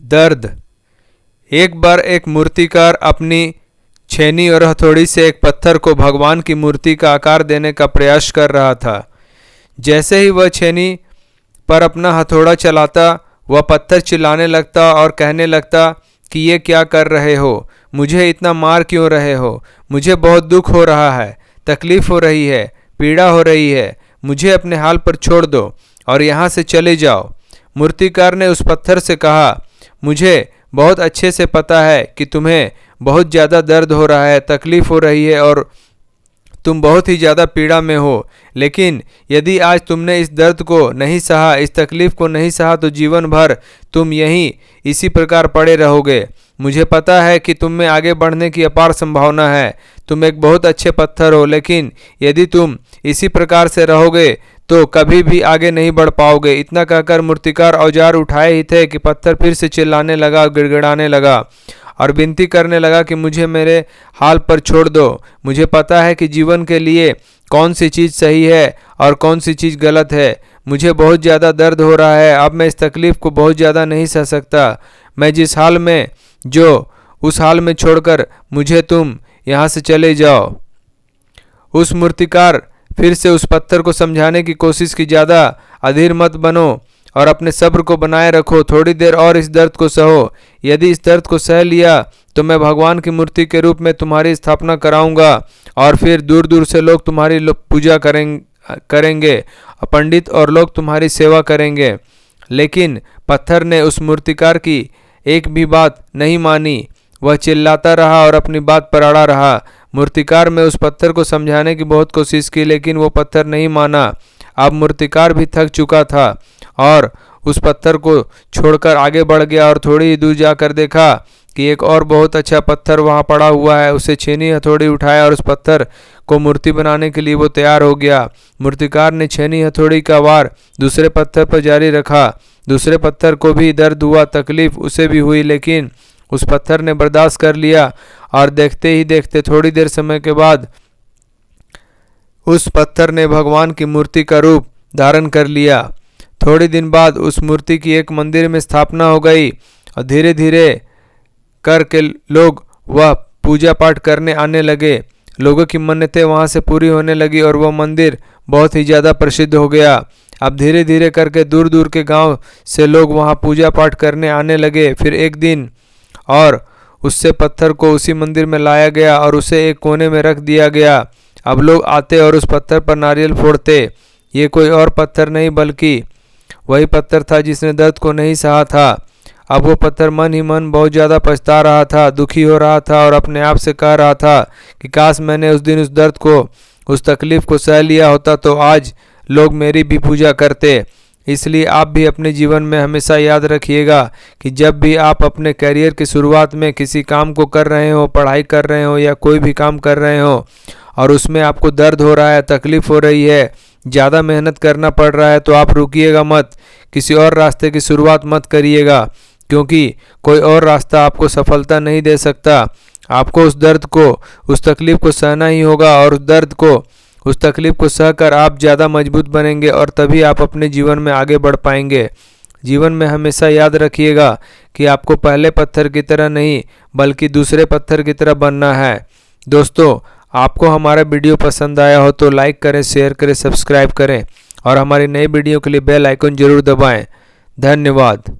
दर्द। एक बार एक मूर्तिकार अपनी छेनी और हथौड़ी से एक पत्थर को भगवान की मूर्ति का आकार देने का प्रयास कर रहा था। जैसे ही वह छेनी पर अपना हथौड़ा चलाता, वह पत्थर चिल्लाने लगता और कहने लगता कि ये क्या कर रहे हो, मुझे इतना मार क्यों रहे हो, मुझे बहुत दुख हो रहा है, तकलीफ हो रही है, पीड़ा हो रही है, मुझे अपने हाल पर छोड़ दो और यहाँ से चले जाओ। मूर्तिकार ने उस पत्थर से कहा, मुझे बहुत अच्छे से पता है कि तुम्हें बहुत ज़्यादा दर्द हो रहा है, तकलीफ हो रही है और तुम बहुत ही ज़्यादा पीड़ा में हो, लेकिन यदि आज तुमने इस दर्द को नहीं सहा, इस तकलीफ को नहीं सहा, तो जीवन भर तुम यहीं इसी प्रकार पड़े रहोगे। मुझे पता है कि तुम में आगे बढ़ने की अपार संभावना है, तुम एक बहुत अच्छे पत्थर हो, लेकिन यदि तुम इसी प्रकार से रहोगे तो कभी भी आगे नहीं बढ़ पाओगे। इतना कहकर मूर्तिकार औजार उठाए ही थे कि पत्थर फिर से चिल्लाने लगा, गिड़गिड़ाने लगा और विनती करने लगा कि मुझे मेरे हाल पर छोड़ दो। मुझे पता है कि जीवन के लिए कौन सी चीज़ सही है और कौन सी चीज़ गलत है। मुझे बहुत ज़्यादा दर्द हो रहा है, अब मैं इस तकलीफ़ को बहुत ज़्यादा नहीं सह सकता। मैं जिस हाल में जो उस हाल में छोड़कर मुझे तुम यहाँ से चले जाओ। उस मूर्तिकार फिर से उस पत्थर को समझाने की कोशिश की, ज़्यादा अधीर मत बनो और अपने सब्र को बनाए रखो, थोड़ी देर और इस दर्द को सहो। यदि इस दर्द को सह लिया तो मैं भगवान की मूर्ति के रूप में तुम्हारी स्थापना कराऊंगा और फिर दूर दूर से लोग तुम्हारी पूजा करेंगे, पंडित और लोग तुम्हारी सेवा करेंगे। लेकिन पत्थर ने उस मूर्तिकार की एक भी बात नहीं मानी, वह चिल्लाता रहा और अपनी बात पर अड़ा रहा। मूर्तिकार में उस पत्थर को समझाने की बहुत कोशिश की, लेकिन वो पत्थर नहीं माना। अब मूर्तिकार भी थक चुका था और उस पत्थर को छोड़कर आगे बढ़ गया और थोड़ी ही दूर जाकर देखा कि एक और बहुत अच्छा पत्थर वहाँ पड़ा हुआ है। उसे छेनी हथौड़ी उठाया और उस पत्थर को मूर्ति बनाने के लिए वो तैयार हो गया। मूर्तिकार ने छेनी हथौड़ी का वार दूसरे पत्थर पर जारी रखा। दूसरे पत्थर को भी दर्द हुआ, तकलीफ उसे भी हुई, लेकिन उस पत्थर ने बर्दाश्त कर लिया और देखते ही देखते थोड़ी देर समय के बाद उस पत्थर ने भगवान की मूर्ति का रूप धारण कर लिया। थोड़ी दिन बाद उस मूर्ति की एक मंदिर में स्थापना हो गई और धीरे धीरे करके लोग वह पूजा पाठ करने आने लगे। लोगों की मन्नतें वहाँ से पूरी होने लगी और वह मंदिर बहुत ही ज़्यादा प्रसिद्ध हो गया। अब धीरे धीरे करके दूर दूर के गांव से लोग वहाँ पूजा पाठ करने आने लगे। फिर एक दिन और उससे पत्थर को उसी मंदिर में लाया गया और उसे एक कोने में रख दिया गया। अब लोग आते और उस पत्थर पर नारियल फोड़ते। ये कोई और पत्थर नहीं बल्कि वही पत्थर था जिसने दर्द को नहीं सहा था। अब वो पत्थर मन ही मन बहुत ज़्यादा पछता रहा था, दुखी हो रहा था और अपने आप से कह रहा था कि काश मैंने उस दिन उस दर्द को, उस तकलीफ़ को सह लिया होता तो आज लोग मेरी भी पूजा करते। इसलिए आप भी अपने जीवन में हमेशा याद रखिएगा कि जब भी आप अपने करियर की शुरुआत में किसी काम को कर रहे हो, पढ़ाई कर रहे हो या कोई भी काम कर रहे हो और उसमें आपको दर्द हो रहा है, तकलीफ़ हो रही है, ज़्यादा मेहनत करना पड़ रहा है, तो आप रुकिएगा मत, किसी और रास्ते की शुरुआत मत करिएगा, क्योंकि कोई और रास्ता आपको सफलता नहीं दे सकता। आपको उस दर्द को, उस तकलीफ़ को सहना ही होगा और उस दर्द को, उस तकलीफ़ को सहकर आप ज़्यादा मजबूत बनेंगे और तभी आप अपने जीवन में आगे बढ़ पाएंगे। जीवन में हमेशा याद रखिएगा कि आपको पहले पत्थर की तरह नहीं बल्कि दूसरे पत्थर की तरह बनना है। दोस्तों, आपको हमारा वीडियो पसंद आया हो तो लाइक करें, शेयर करें, सब्सक्राइब करें और हमारी नई वीडियो के लिए बेल आइकन जरूर दबाएं। धन्यवाद।